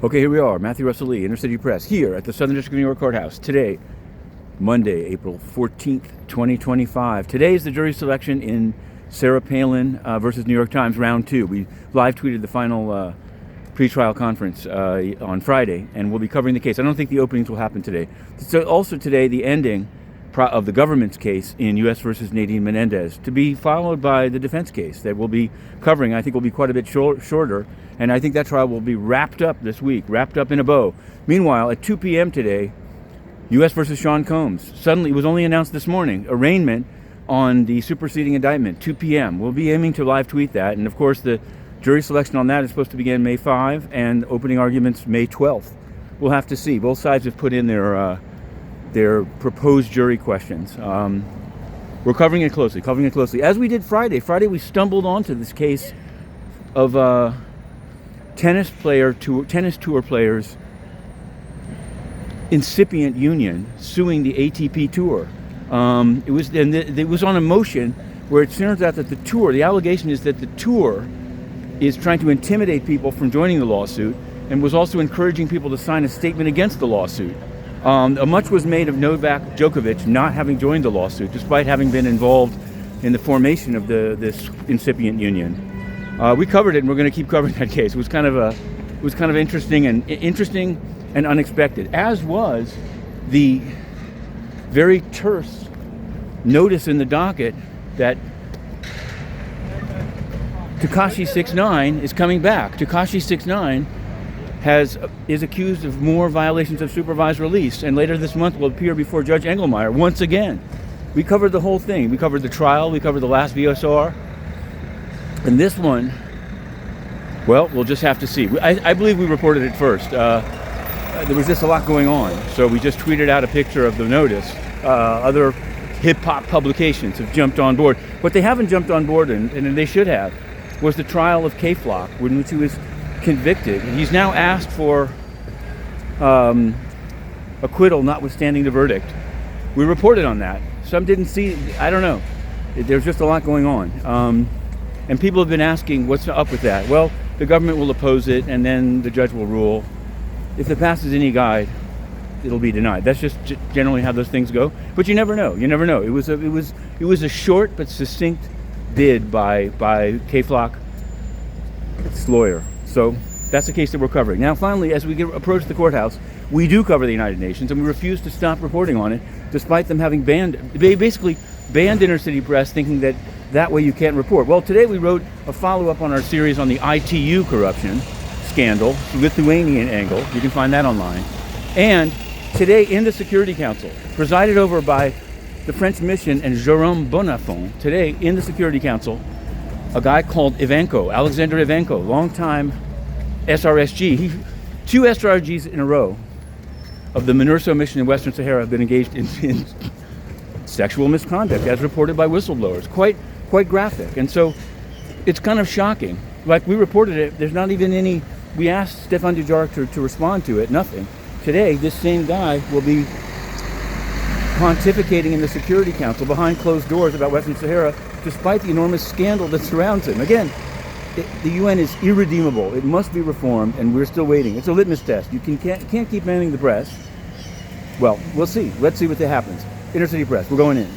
Okay, here we are, Matthew Russell Lee, Inner City Press, here at the Southern District of New York Courthouse. Today, Monday, April 14th, 2025. Today is the jury selection in Sarah Palin versus New York Times, round 2. We live tweeted the final pretrial conference on Friday, and we'll be covering the case. I don't think the openings will happen today. So also today, the ending of the government's case in U.S. versus Nadine Menendez, to be followed by the defense case that we'll be covering. I think will be quite a bit shorter, and I think that trial will be wrapped up this week, wrapped up in a bow. Meanwhile, at 2 p.m. today, U.S. versus Sean Combs. Suddenly, it was only announced this morning, arraignment on the superseding indictment, 2 p.m. We'll be aiming to live tweet that, and of course, the jury selection on that is supposed to begin May 5, and opening arguments May 12th. We'll have to see. Both sides have put in their proposed jury questions. We're covering it closely, as we did Friday. Friday, we stumbled onto this case of tennis tour players' incipient union suing the ATP Tour. It was on a motion where it turns out that the allegation is that the tour is trying to intimidate people from joining the lawsuit, and was also encouraging people to sign a statement against the lawsuit. Much was made of Novak Djokovic not having joined the lawsuit, despite having been involved in the formation of this incipient union. We covered it, and we're going to keep covering that case. It was kind of interesting and unexpected, as was the very terse notice in the docket that Tekashi 6ix9ine is coming back. Tekashi 6ix9ine is accused of more violations of supervised release, and later this month will appear before Judge Engelmeyer once again. We covered the whole thing. We covered the trial. We covered the last VOSR. And this one, well, we'll just have to see. I believe we reported it first. There was just a lot going on, so we just tweeted out a picture of the notice. Other hip-hop publications have jumped on board. What they haven't jumped on board, and they should have, was the trial of K-Flock, in which he was convicted. He's now asked for acquittal notwithstanding the verdict. We reported on that. Some didn't see, I don't know. There's just a lot going on. And people have been asking, what's up with that? Well, the government will oppose it, and then the judge will rule. If it passes any guide, it'll be denied. That's just generally how those things go. But you never know. You never know. It was a short but succinct bid by K-Flock, its lawyer. So that's the case that we're covering. Now, finally, as we approach the courthouse, we do cover the United Nations, and we refuse to stop reporting on it, despite them having they basically banned Inner City Press, thinking that way you can't report. Well, today we wrote a follow-up on our series on the ITU corruption scandal, Lithuanian angle. You can find that online. And today in the Security Council, presided over by the French mission and Jérôme Bonafont, today in the Security Council, a guy called Alexander Ivanko, longtime SRSG. Two SRGs in a row of the MINURSO mission in Western Sahara have been engaged in sexual misconduct, as reported by whistleblowers. Quite graphic. And so it's kind of shocking. Like we reported it, there's not even any, we asked Stéphane Dujarric to respond to it, nothing. Today, this same guy will be pontificating in the Security Council behind closed doors about Western Sahara, despite the enormous scandal that surrounds him. Again, the UN is irredeemable. It must be reformed, and we're still waiting. It's a litmus test. You can't keep banning the press. Well, we'll see. Let's see what happens. Inner City Press, we're going in.